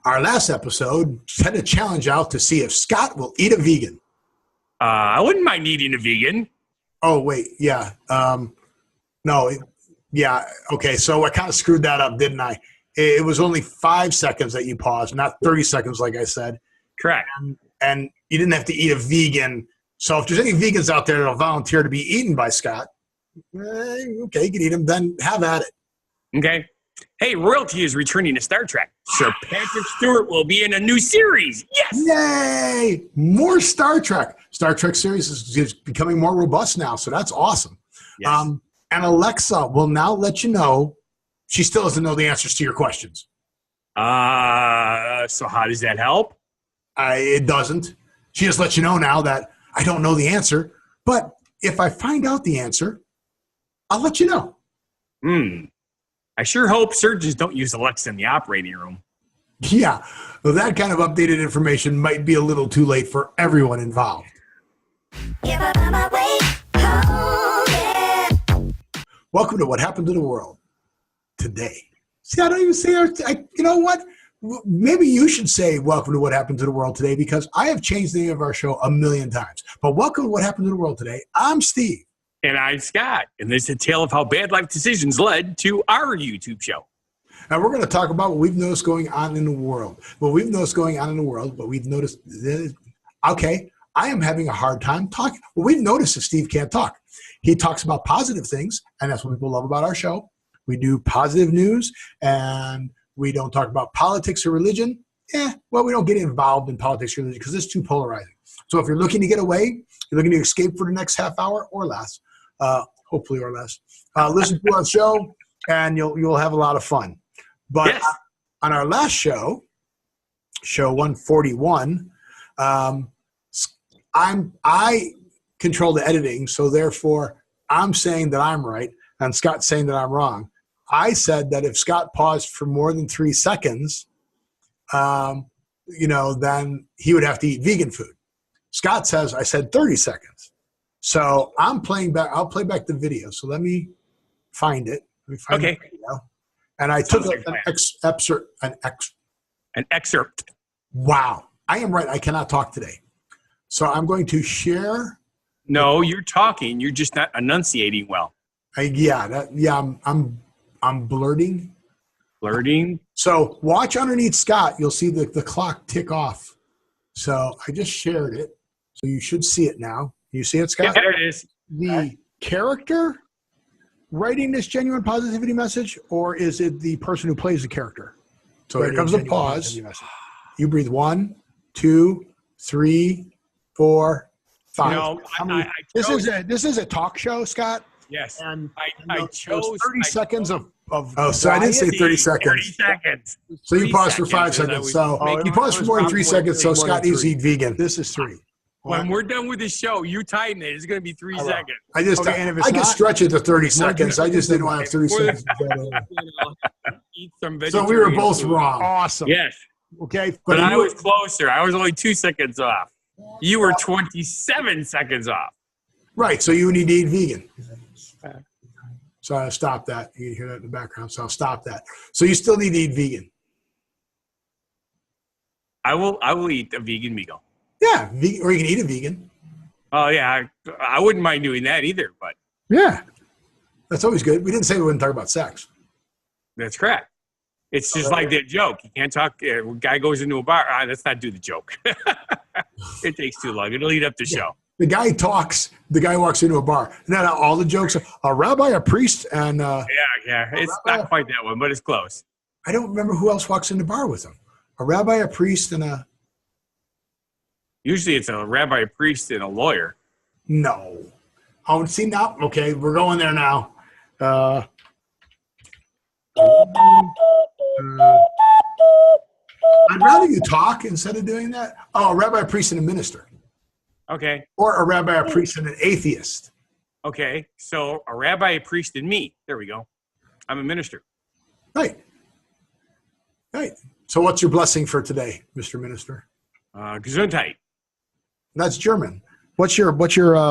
Our last episode had a challenge out to see if Scott will eat a vegan. I wouldn't mind eating a vegan. Oh, wait. Yeah. No. Yeah. Okay. So I kind of screwed that up, didn't I? It was only 5 seconds that you paused, not 30 seconds, like I said. Correct. And you didn't have to eat a vegan. So if there's any vegans out there that'll volunteer to be eaten by Scott, okay, you can eat them, then have at it. Okay. Hey, royalty is returning to Star Trek. Sir Patrick Stewart will be in a new series. Yes! Yay! More Star Trek. Star Trek series is becoming more robust now, so that's awesome. Yes. And Alexa will now let you know she still doesn't know the answers to your questions. So how does that help? It doesn't. She just lets you know now that I don't know the answer, but if I find out the answer, I'll let you know. I sure hope surgeons don't use Alexa in the operating room. Yeah, well, that kind of updated information might be a little too late for everyone involved. Welcome to What Happened to the World Today. See, I don't even say, you know what? Maybe you should say welcome to What Happened to the World Today, because I have changed the name of our show a million times. But welcome to What Happened to the World Today. I'm Steve. And I'm Scott. And this is a tale of how bad life decisions led to our YouTube show. And we're going to talk about what we've noticed going on in the world. But we've noticed, okay, I am having a hard time talking. Well, we've noticed that Steve can't talk. He talks about positive things, and that's what people love about our show. We do positive news, and we don't talk about politics or religion. Well, we don't get involved in politics or religion because it's too polarizing. So if you're looking to get away, you're looking to escape for the next half hour or less, hopefully or less, listen to our show, and you'll have a lot of fun. But yes. On our last show 141, I control the editing, so therefore I'm saying that I'm right, and Scott's saying that I'm wrong. I said that if Scott paused for more than 3 seconds, then he would have to eat vegan food. Scott says I said 30 seconds. So I'm playing back. I'll play back the video. So let me find it. Okay. The video. And I took an excerpt. Wow. I am right. I cannot talk today. So I'm going to share. No, you're talking. You're just not enunciating well. I'm blurting. Blurting. So watch underneath Scott. You'll see the clock tick off. So I just shared it. So you should see it now. You see it, Scott? Yeah, there it is. The character writing this genuine positivity message, or is it the person who plays the character? So here comes a pause. You breathe 1, 2, 3, 4, 5. No, this is a talk show, Scott. Yes. And I chose 30 seconds of so I didn't say 30 seconds. 30 seconds. So you paused for 5 seconds. So you paused for more than 3 seconds. So Scott needs to eat vegan. This is 3. When we're done with the show, you time it. It's going to be 3 seconds. I can stretch it to 30 seconds. I just didn't want to have 30 seconds. Eat some so we were both wrong. Awesome. Yes. Okay. But I was closer. I was only 2 seconds off. You were 27 seconds off. Right. So you need to eat vegan. So I'll stop that. You can hear that in the background. So I'll stop that. So you still need to eat vegan. I will eat a vegan meal. Yeah, or you can eat a vegan. Oh, yeah. I wouldn't mind doing that either, but. Yeah. That's always good. We didn't say we wouldn't talk about sex. That's correct. It's just like that joke. You can't talk. A guy goes into a bar. Let's not do the joke. It takes too long. It'll eat up the show. The guy talks. The guy walks into a bar. And then all the jokes are a rabbi, a priest, and yeah. It's not quite that one, but it's close. I don't remember who else walks in the bar with him. A rabbi, a priest, and a. Usually, it's a rabbi, a priest, and a lawyer. No. Oh, see now. Okay, we're going there now. I'd rather you talk instead of doing that. Oh, a rabbi, a priest, and a minister. Okay. Or a rabbi, a priest, and an atheist. Okay. So a rabbi, a priest, and me. There we go. I'm a minister. Right. So what's your blessing for today, Mr. Minister? Gesundheit. That's German. What's your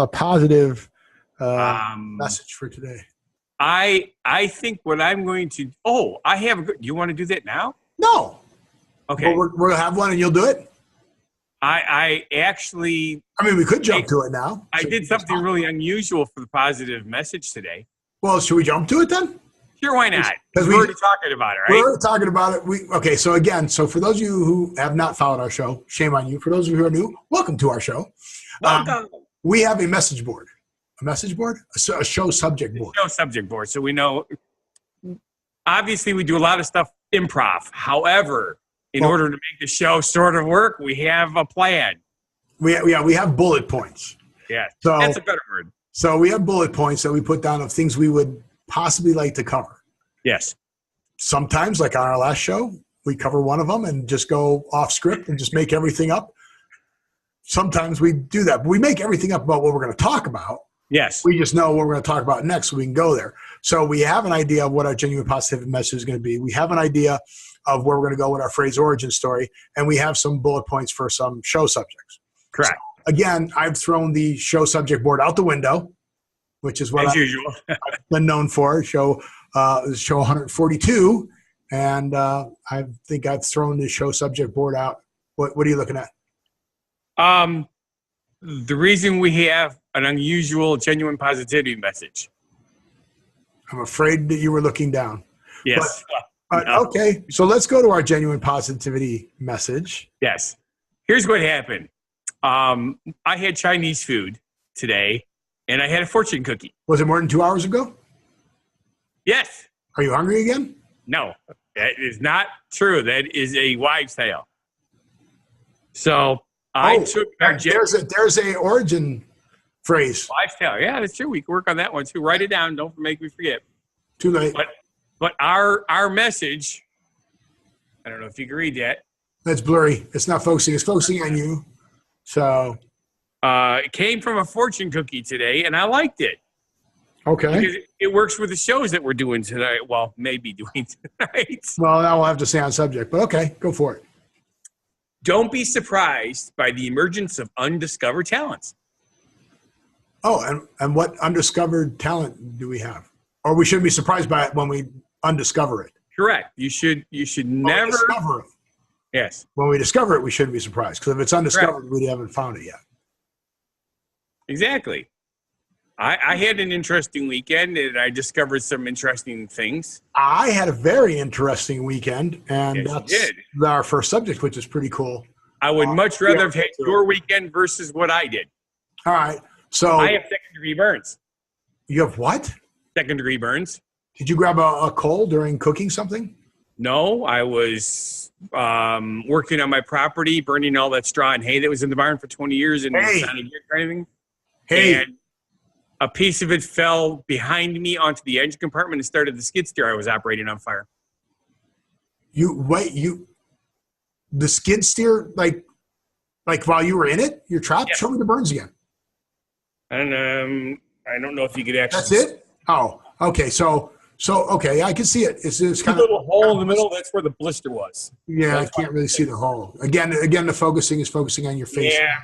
positive message for today? I think what I'm going to. Oh, I have a good. You want to do that now? No. Okay. Well, we're gonna have one, and you'll do it. I actually. I mean, we could jump to it now. I did something really unusual for the positive message today. Well, should we jump to it then? Sure, why not? Because we're already talking about it, right? We're already talking about it. Okay, so again, for those of you who have not followed our show, shame on you. For those of you who are new, welcome to our show. Welcome. We have a message board. A message board? A show subject board. Show subject board. So we know, obviously, we do a lot of stuff improv. However, in order to make the show sort of work, we have a plan. We have bullet points. Yeah, so that's a better word. So we have bullet points that we put down of things we would possibly like to cover. Yes. Sometimes, like on our last show, we cover one of them and just go off script and just make everything up. Sometimes we do that, but we make everything up about what we're going to talk about. Yes. We just know what we're going to talk about next, so we can go there. So we have an idea of what our genuine positive message is going to be. We have an idea of where we're going to go with our phrase origin story, and we have some bullet points for some show subjects. Correct. So, again, I've thrown the show subject board out the window, which is what usual. I've been known for. Show 142, and I think I've thrown the show subject board out. What are you looking at? The reason we have an unusual genuine positivity message. I'm afraid that you were looking down. Yes. No. Okay, so let's go to our genuine positivity message. Yes. Here's what happened. I had Chinese food today, and I had a fortune cookie. Was it more than 2 hours ago? Yes. Are you hungry again? No, that is not true. That is a wives' tale. So I took our there's a origin phrase. Wives' tale. Yeah, that's true. We can work on that one too. Write it down. Don't make me forget. Too late. But our message, I don't know if you can read that. That's blurry. It's not focusing. It's focusing on you. So it came from a fortune cookie today, and I liked it. Okay. Because it works with the shows that we're doing tonight. Well, maybe doing tonight. Well, now we'll have to stay on subject, but okay, go for it. Don't be surprised by the emergence of undiscovered talents. Oh, and what undiscovered talent do we have? Or we shouldn't be surprised by it when we undiscover it. Correct. You should never discover it. Yes. When we discover it, we shouldn't be surprised, because if it's undiscovered, we haven't found it yet. Exactly. I had an interesting weekend, and I discovered some interesting things. I had a very interesting weekend, and yes, that's our first subject, which is pretty cool. I would much rather have had your weekend versus what I did. All right. So I have second-degree burns. You have what? Second-degree burns. Did you grab a cold during cooking something? No, I was working on my property, burning all that straw and hay that was in the barn for 20 years, and it's not a good or anything. And a piece of it fell behind me onto the engine compartment and started the skid steer I was operating on fire. The skid steer, like while you were in it, you're trapped? Yes. Show me the burns again. And I don't know if you could actually. That's it? Oh, okay. So okay, I can see it. It's kind of a little hole in the middle. That's where the blister was. Yeah, I can't really see the hole. Again, the focusing is focusing on your face. Yeah.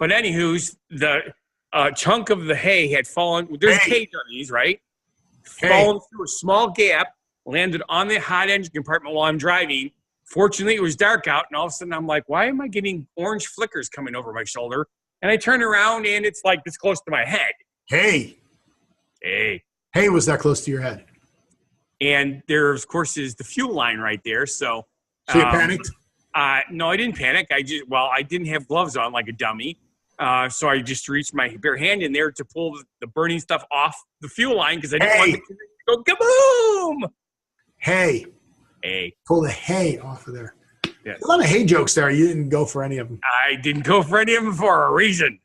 But anywho's, the chunk of the hay had fallen. There's cage on these, right? Fallen through a small gap, landed on the hot engine compartment while I'm driving. Fortunately, it was dark out, and all of a sudden I'm like, why am I getting orange flickers coming over my shoulder? And I turn around, and it's like this close to my head. Hey, was that close to your head? And there, of course, is the fuel line right there. So you panicked? No, I didn't panic. I didn't have gloves on like a dummy. So I just reached my bare hand in there to pull the burning stuff off the fuel line because I didn't want it to go kaboom. Hey. Pull the hay off of there. Yes. A lot of hay jokes there. You didn't go for any of them. I didn't go for any of them for a reason.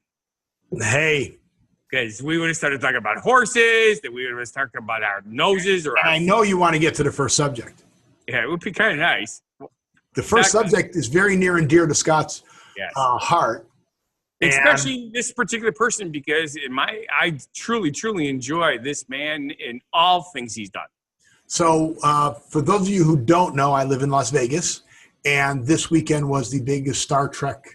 Hey. Because we would have started talking about horses, that we would have started talking about our noses. I know you want to get to the first subject. Yeah, it would be kind of nice. The first subject is very near and dear to Scott's heart. Especially this particular person, because I truly, truly enjoy this man in all things he's done. So for those of you who don't know, I live in Las Vegas, and this weekend was the biggest Star Trek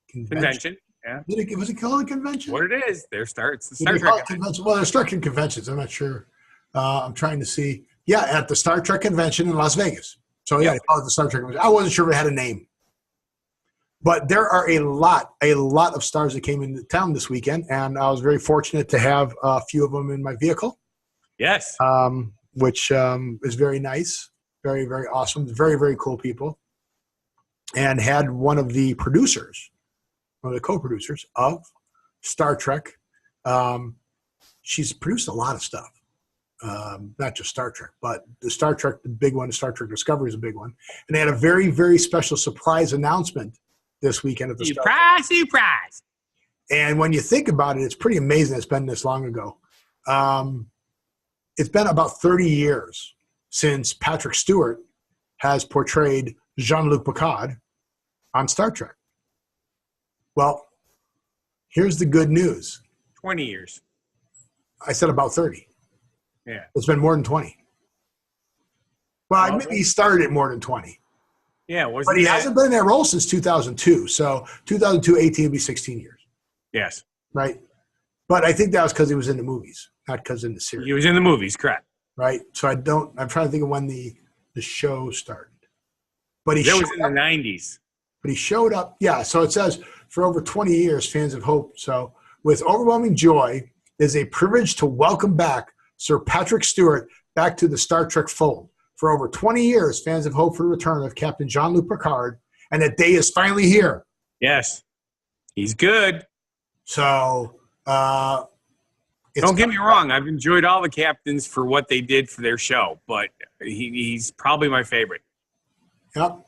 convention. Yeah. Was it called a convention? What it is, it's the Star Trek convention. Well, there's Star Trek conventions. I'm not sure. I'm trying to see. Yeah, at the Star Trek convention in Las Vegas. So yeah, they call it the Star Trek movie. I wasn't sure if it had a name. But there are a lot of stars that came into town this weekend, and I was very fortunate to have a few of them in my vehicle. Yes. Which is very nice, very, very awesome, very, very cool people. And had one of the producers, one of the co-producers of Star Trek. She's produced a lot of stuff, not just Star Trek, but the Star Trek, the big one, Star Trek Discovery is a big one. And they had a very, very special surprise announcement this weekend at the Surprise! And when you think about it, it's pretty amazing it's been this long ago. It's been about 30 years since Patrick Stewart has portrayed Jean-Luc Picard on Star Trek. Well, here's the good news. 20 years. I said about 30. Yeah. It's been more than 20. Well, maybe he started it more than 20. Yeah, but he hasn't been in that role since 2002. So 2002, 18 would be 16 years. Yes. Right? But I think that was because he was in the movies, not because in the series. He was in the movies, correct. Right? So I'm trying to think of when the show started. But it was in the 90s. But he showed up. Yeah, so it says, for over 20 years, fans have hoped. So with overwhelming joy, it is a privilege to welcome back Sir Patrick Stewart back to the Star Trek fold. For over 20 years, fans have hoped for the return of Captain Jean-Luc Picard, and that day is finally here. Yes. He's good. So, don't get me wrong. I've enjoyed all the captains for what they did for their show, but he's probably my favorite. Yep.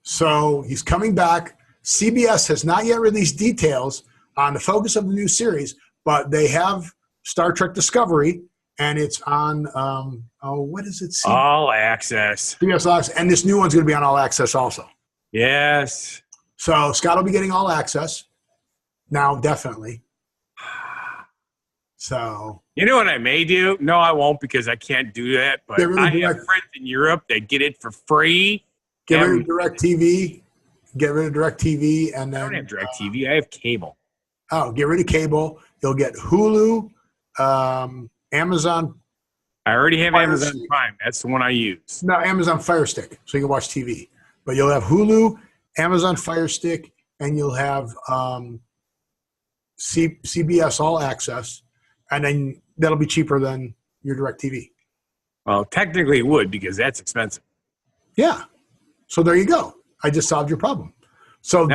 So he's coming back. CBS has not yet released details on the focus of the new series, but they have Star Trek Discovery, and it's on, what is it? All Access. CBS All Access. And this new one's going to be on All Access also. Yes. So Scott will be getting All Access now, definitely. So. You know what I may do? No, I won't, because I can't do that. But I have friends in Europe that get it for free. Get rid of DirecTV. Get rid of DirecTV, and then I don't have DirecTV. I have cable. Oh, get rid of cable. You'll get Hulu, Amazon. I already have Amazon Prime. That's the one I use. No, Amazon Fire Stick, so you can watch TV. But you'll have Hulu, Amazon Fire Stick, and you'll have CBS All Access, and then that'll be cheaper than your DirecTV. Well, technically it would, because that's expensive. Yeah. So there you go. I just solved your problem. So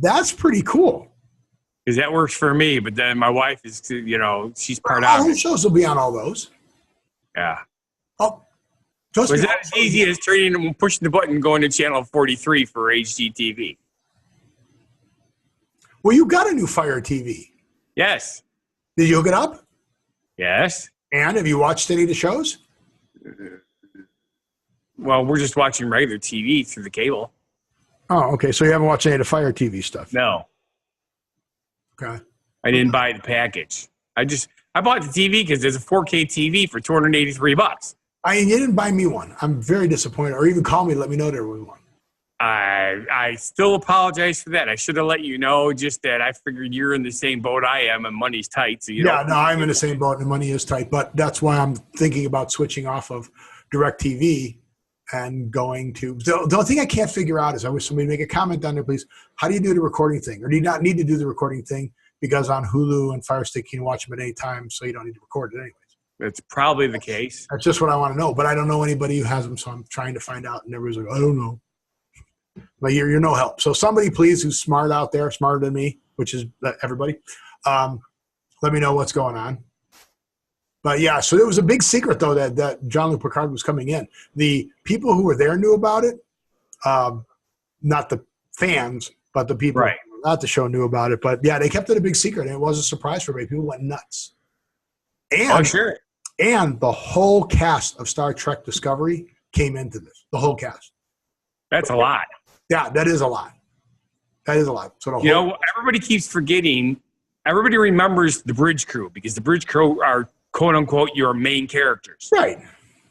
that's pretty cool. Because that works for me, but then my wife is, she's part of it. All shows will be on all those. Yeah. Oh, was that as easy as pushing the button and going to channel 43 for HGTV? Well, you got a new Fire TV. Yes. Did you hook it up? Yes. And have you watched any of the shows? Well, we're just watching regular TV through the cable. Oh, okay. So you haven't watched any of the Fire TV stuff? No. Okay. I didn't buy the package. I bought the TV because there's a 4K TV for $283. You didn't buy me one. I'm very disappointed. Or even call me and let me know there was one. I still apologize for that. I should have let you know, just that I figured you're in the same boat I am and money's tight. So I'm in the same boat and money is tight. But that's why I'm thinking about switching off of DirecTV and going to the only thing I can't figure out is I wish somebody would make a comment down there, please. How do you do the recording thing? Or do you not need to do the recording thing because on Hulu and Fire Stick you can watch them at any time, so you don't need to record it anyways? That's probably the case. That's just what I want to know, but I don't know anybody who has them, so I'm trying to find out. And everybody's like, I don't know. But you're no help. So somebody, please, who's smart out there, smarter than me, which is everybody, let me know what's going on. But yeah, so it was a big secret, though, that Jean-Luc Picard was coming in. The people who were there knew about it. Not the fans, but the people at the show knew about it. But yeah, they kept it a big secret, and it was a surprise for me. People went nuts. And, sure. And the whole cast of Star Trek Discovery came into this. The whole cast. That's a lot. Yeah, that is a lot. That is a lot. So everybody keeps forgetting. Everybody remembers the bridge crew because the bridge crew are, quote unquote, your main characters. Right.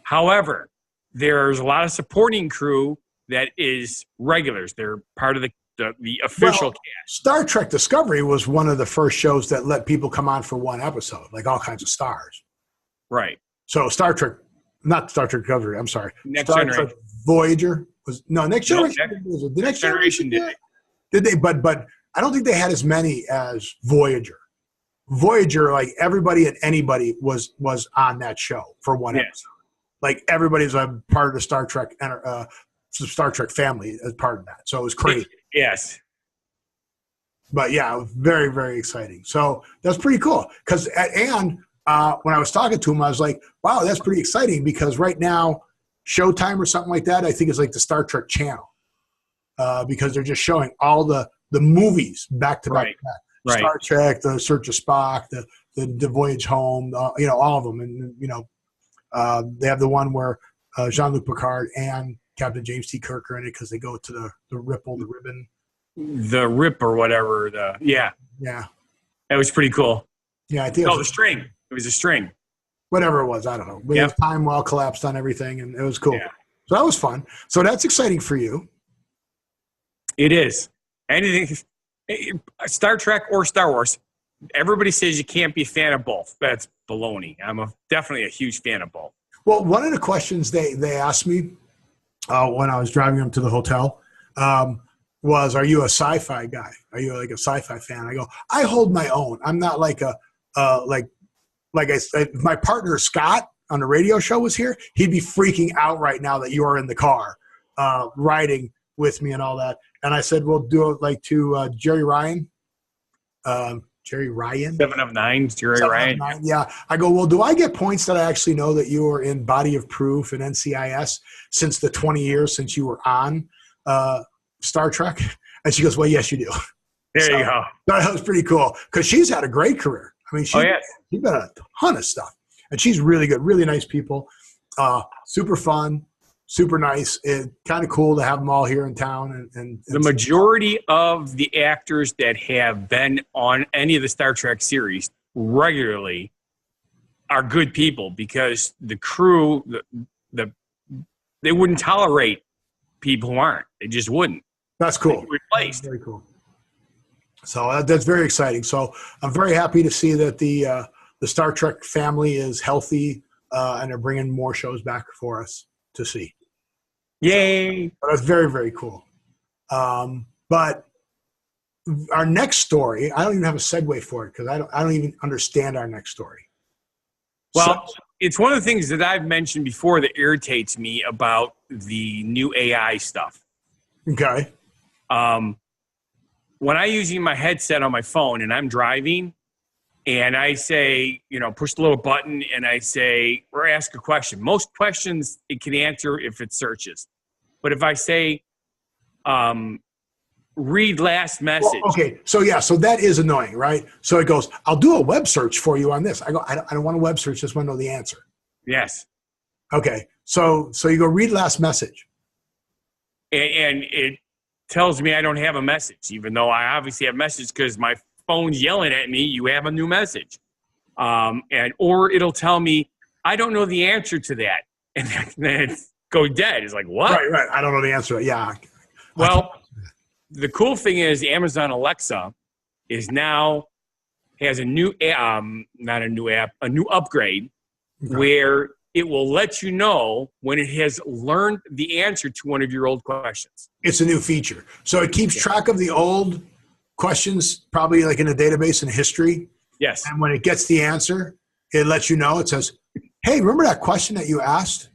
However, there's a lot of supporting crew that is regulars. They're part of the official cast. Star Trek Discovery was one of the first shows that let people come on for one episode, like all kinds of stars. Right. So not Star Trek Discovery, I'm sorry. Next Star Generation. Trek Voyager was Next Generation. Nope, The Next Generation did it. Did they? But I don't think they had as many as Voyager. Voyager, like everybody and anybody was on that show for one episode. Like everybody's a part of the Star Trek family as part of that. So it was crazy. Yes. But yeah, it was very, very exciting. So that's pretty cool. When I was talking to him, I was like, wow, that's pretty exciting because right now, Showtime or something like that, I think it's like the Star Trek channel because they're just showing all the movies back to back. Right. Star Trek, The Search of Spock, the Voyage Home, all of them. And, they have the one where Jean-Luc Picard and Captain James T. Kirk are in it because they go to the ribbon. The rip or whatever. Yeah. That was pretty cool. Yeah, I think the string. It was a string. Whatever it was, I don't know. We have time while collapsed on everything, and it was cool. Yeah. So that was fun. So that's exciting for you. It is. Anything, Star Trek or Star Wars, everybody says you can't be a fan of both. That's baloney. I'm definitely a huge fan of both. Well, one of the questions they asked me when I was driving them to the hotel was, are you a sci-fi guy? Are you like a sci-fi fan? I go, I hold my own. I'm not like like I said, if my partner Scott on the radio show was here, he'd be freaking out right now that you are in the car riding with me and all that. And I said, we'll do it like to Jerry Ryan. Jerry Ryan. 7 of 9, Jerry Ryan. 9, yeah. I go, well, do I get points that I actually know that you were in Body of Proof and NCIS since the 20 years since you were on Star Trek? And she goes, well, yes, you do. There you go. That was pretty cool because she's had a great career. I mean, she's been a ton of stuff. And she's really good, really nice people. Super fun, super nice. It's kind of cool to have them all here in town. And the majority of the actors that have been on any of the Star Trek series regularly are good people because the crew, they wouldn't tolerate people who aren't. They just wouldn't. That's cool. Replaced. That's very cool. So that's very exciting. So I'm very happy to see that the Star Trek family is healthy and they're bringing more shows back for us to see. Yay! So that's very, very cool. But our next story, I don't even have a segue for it because I don't even understand our next story. Well, it's one of the things that I've mentioned before that irritates me about the new AI stuff. Okay. When I'm using my headset on my phone and I'm driving and I say, push the little button and I say, or ask a question. Most questions it can answer if it searches. But if I say, read last message. Well, okay. So that is annoying, right? So it goes, I'll do a web search for you on this. I go, I don't want a web search. Just want to know the answer. Yes. Okay. So you go read last message. And it tells me I don't have a message, even though I obviously have a message because my phone's yelling at me, you have a new message. Or it'll tell me, I don't know the answer to that. And then it's go dead. It's like, what? Right. I don't know the answer. Yeah. Well, the cool thing is Amazon Alexa has a new a new upgrade where it will let you know when it has learned the answer to one of your old questions. It's a new feature. So it keeps track of the old questions, probably like in a database in history. Yes. And when it gets the answer, it lets you know. It says, hey, remember that question that you asked?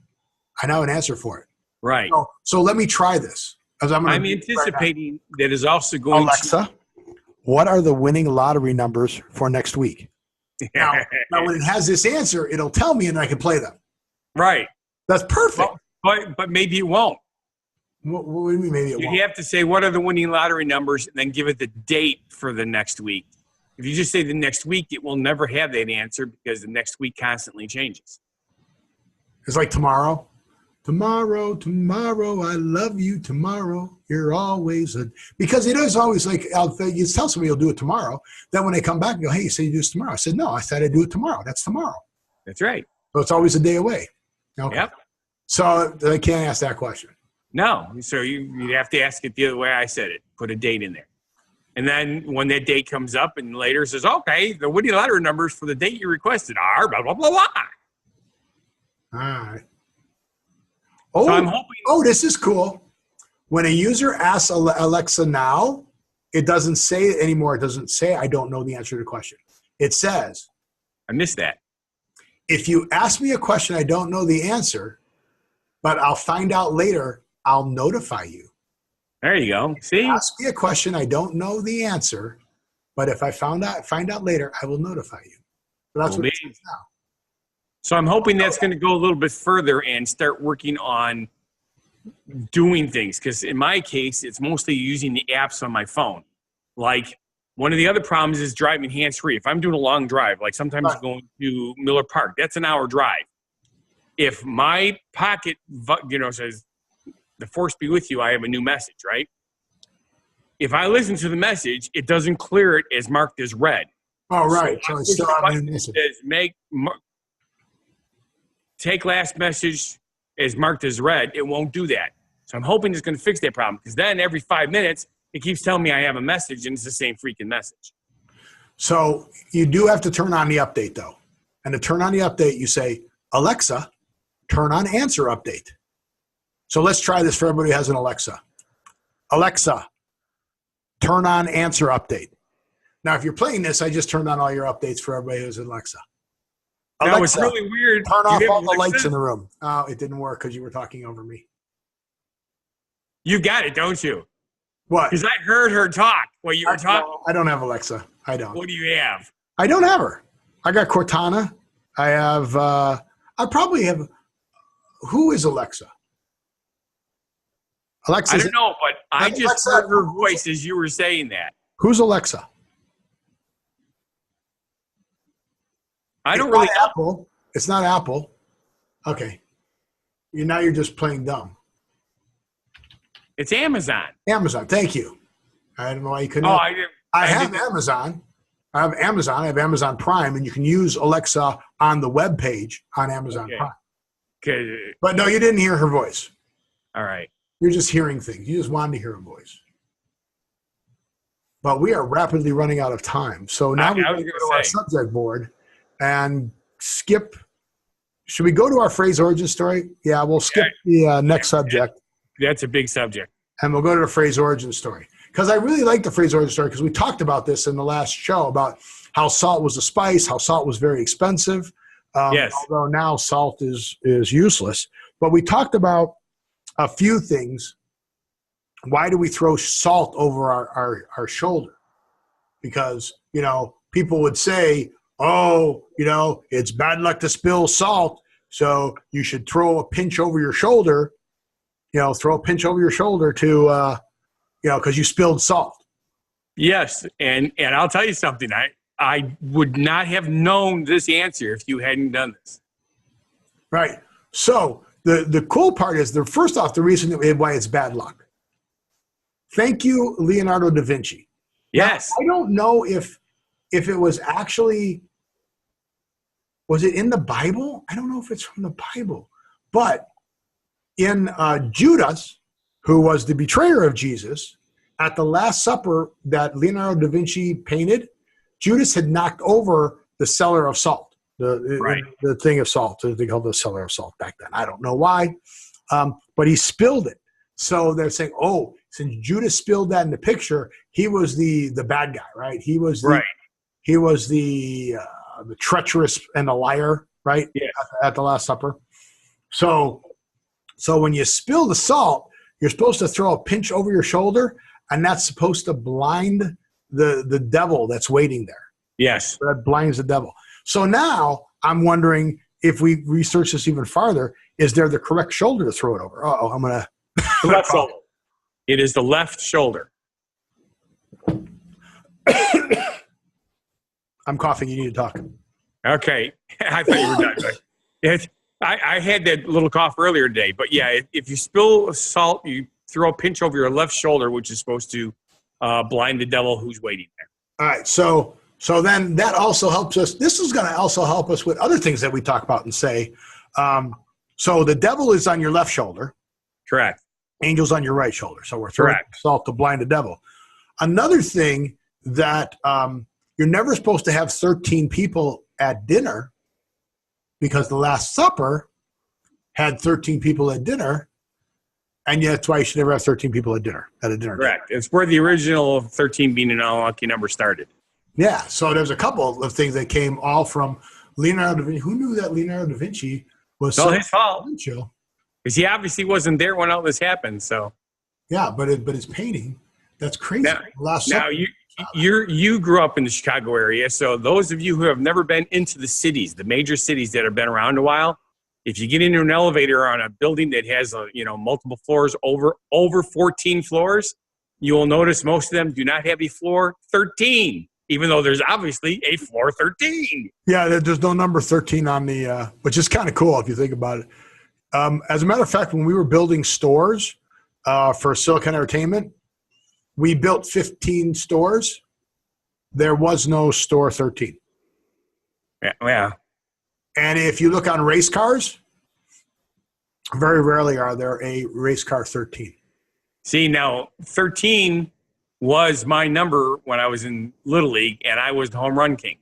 I know an answer for it. Right. So let me try this. I'm anticipating that is also going Alexa, what are the winning lottery numbers for next week? Now, when it has this answer, it'll tell me and I can play them. Right. That's perfect. Well, but maybe it won't. What do you mean maybe it won't? You have to say, what are the winning lottery numbers, and then give it the date for the next week. If you just say the next week, it will never have that answer because the next week constantly changes. It's like tomorrow. Tomorrow, I love you tomorrow. You're always because it is always like, you tell somebody you'll do it tomorrow. Then when they come back and go, hey, you said you do this tomorrow. I said, no, I said I'd do it tomorrow. That's tomorrow. That's right. So it's always a day away. Okay. Yep. So I can't ask that question. No. So you have to ask it the other way I said it. Put a date in there. And then when that date comes up and later says, okay, the winning lottery numbers for the date you requested are blah, blah, blah, blah. All right. So I'm hoping Oh, this is cool. When a user asks Alexa now, it doesn't say it anymore. It doesn't say, I don't know the answer to the question. It says, I missed that. if you ask me a question I don't know the answer, but I'll find out later, I'll notify you. There you go. See? Ask me a question I don't know the answer, but if I find out later, I will notify you. So that's what it says now. So I'm hoping that's going to go a little bit further and start working on doing things. Because in my case, it's mostly using the apps on my phone. Like one of the other problems is driving hands-free. If I'm doing a long drive, like sometimes going to Miller Park, that's an hour drive. If my pocket, says, the force be with you, I have a new message, right? If I listen to the message, it doesn't clear it as marked as red. Oh, right. So it's still on the message. It says take last message as marked as red. It won't do that. So I'm hoping it's going to fix that problem, because then every 5 minutes, it keeps telling me I have a message, and it's the same freaking message. So you do have to turn on the update, though. And to turn on the update, you say, Alexa, turn on answer update. So let's try this for everybody who has an Alexa. Alexa, turn on answer update. Now, if you're playing this, I just turned on all your updates for everybody who has an Alexa. That was really weird. Turn off all the lights in the room. Oh, it didn't work because you were talking over me. You got it, don't you? What? Because I heard her talk while you were talking. I don't have Alexa. I don't. What do you have? I don't have her. I got Cortana. I have, I probably have, who is Alexa? Alexa. I don't know, but I just heard her voice as you were saying that. Who's Alexa? I don't really know. Apple. It's not Apple. Okay. Now you're just playing dumb. It's Amazon. Amazon. Thank you. I don't know why you couldn't. Oh, I have Amazon. I have Amazon. I have Amazon Prime, and you can use Alexa on the web page on Amazon Prime. Okay. But no, you didn't hear her voice. All right. You're just hearing things. You just wanted to hear a voice. But we are rapidly running out of time. So now we're going to go to our subject board and skip. Should we go to our phrase origin story? Yeah, we'll skip the next subject. That's a big subject. And we'll go to the phrase origin story. Because I really like the phrase origin story, because we talked about this in the last show about how salt was a spice, how salt was very expensive. Yes. Although now salt is useless. But we talked about a few things. Why do we throw salt over our shoulder? Because, people would say, oh, it's bad luck to spill salt, so you should throw a pinch over your shoulder, to, because you spilled salt. Yes, and I'll tell you something. I would not have known this answer if you hadn't done this. Right. So the cool part is, first off, the reason why it's bad luck. Thank you, Leonardo da Vinci. Yes. Now, I don't know if it was actually, was it in the Bible? I don't know if it's from the Bible. But in Judas, who was the betrayer of Jesus, at the Last Supper that Leonardo da Vinci painted, Judas had knocked over the cellar of salt, the thing of salt. They called the cellar of salt back then. I don't know why, but he spilled it. So they're saying, oh, since Judas spilled that in the picture, he was the bad guy, right? He was the treacherous and the liar, right? Yeah. At the Last Supper. So when you spill the salt, you're supposed to throw a pinch over your shoulder, and that's supposed to blind the devil that's waiting there. Yes. That blinds the devil. So now I'm wondering, if we research this even farther, is there the correct shoulder to throw it over? Uh-oh, I'm going to... Left shoulder. It is the left shoulder. I'm coughing. You need to talk. Okay. I thought you were done. I had that little cough earlier today. But, yeah, if you spill salt, you throw a pinch over your left shoulder, which is supposed to blind the devil who's waiting there. All right. So then that also helps us. This is going to also help us with other things that we talk about and say. So the devil is on your left shoulder. Correct. Angel's on your right shoulder. So we're throwing salt to blind the devil. Another thing that you're never supposed to have 13 people at dinner, because the Last Supper had 13 people at dinner. And yeah, that's why you should never have 13 people at a dinner. Correct. It's where the original 13 being an unlucky number started. Yeah. So there's a couple of things that came all from Leonardo da Vinci. Who knew that Leonardo da Vinci was so his fault? Influential? Because he obviously wasn't there when all this happened. So yeah, but his painting, that's crazy. Now you grew up in the Chicago area, so those of you who have never been into the cities, the major cities that have been around a while, if you get into an elevator on a building that has multiple floors, over 14 floors, you will notice most of them do not have a floor 13, even though there's obviously a floor 13. Yeah, there's no number 13 on the, which is kind of cool if you think about it. As a matter of fact, when we were building stores for Silicon Entertainment, we built 15 stores. There was no store 13. Yeah. And if you look on race cars, very rarely are there a race car 13. See, now 13 was my number when I was in Little League, and I was the home run king.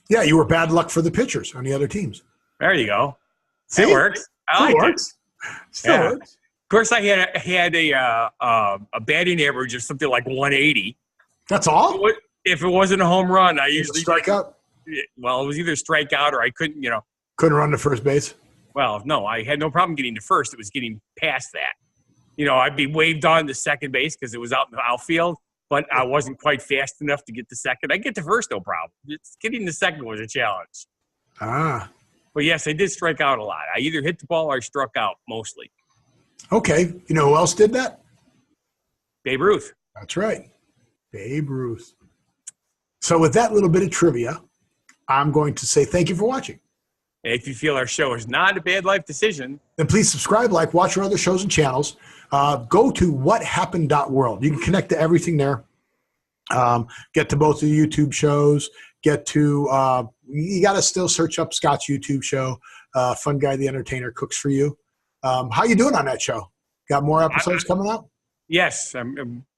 Yeah, you were bad luck for the pitchers on the other teams. There you go. See? It works. I like it. Still works. Of course, I had a batting average of something like 180. That's all? If it wasn't a home run, I usually strike out. Well, it was either strike out or I couldn't, Couldn't run to first base? Well, no, I had no problem getting to first. It was getting past that. I'd be waved on to second base because it was out in the outfield, but I wasn't quite fast enough to get to second. I get to first, no problem. Getting to second was a challenge. Ah. But yes, I did strike out a lot. I either hit the ball or I struck out mostly. Okay. You know who else did that? Babe Ruth. That's right. Babe Ruth. So with that little bit of trivia, I'm going to say thank you for watching. And if you feel our show is not a bad life decision, then please subscribe, watch our other shows and channels. Go to whathappened.world. You can connect to everything there. Get to both the YouTube shows. Get to you got to still search up Scott's YouTube show. Fun Guy the Entertainer cooks for you. How you doing on that show? Got more episodes coming out? Yes,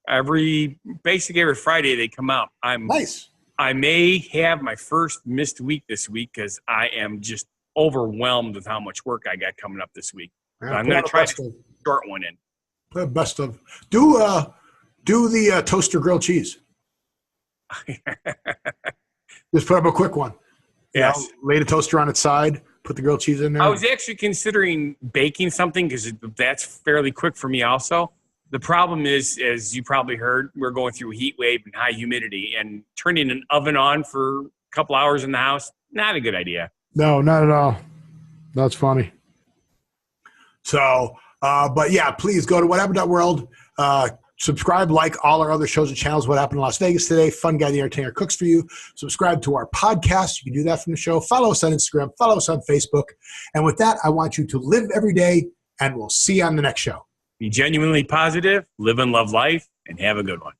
every Friday they come out. Nice. I may have my first missed week this week because I am just overwhelmed with how much work I got coming up this week. Yeah, I'm going to try to short one in. Put the best of. Do the toaster grilled cheese. Just put up a quick one. Yes. Lay the toaster on its side. Put the grilled cheese in there. I was actually considering baking something because that's fairly quick for me also. The problem is, as you probably heard, we're going through a heat wave and high humidity, and turning an oven on for a couple hours in the house, not a good idea. No, not at all. That's funny. So, but yeah, please go to whathappened.world. Subscribe, like all our other shows and channels. What Happened in Las Vegas Today? Fun Guy the Entertainer cooks for you. Subscribe to our podcast. You can do that from the show. Follow us on Instagram. Follow us on Facebook. And with that, I want you to live every day, and we'll see you on the next show. Be genuinely positive, live and love life, and have a good one.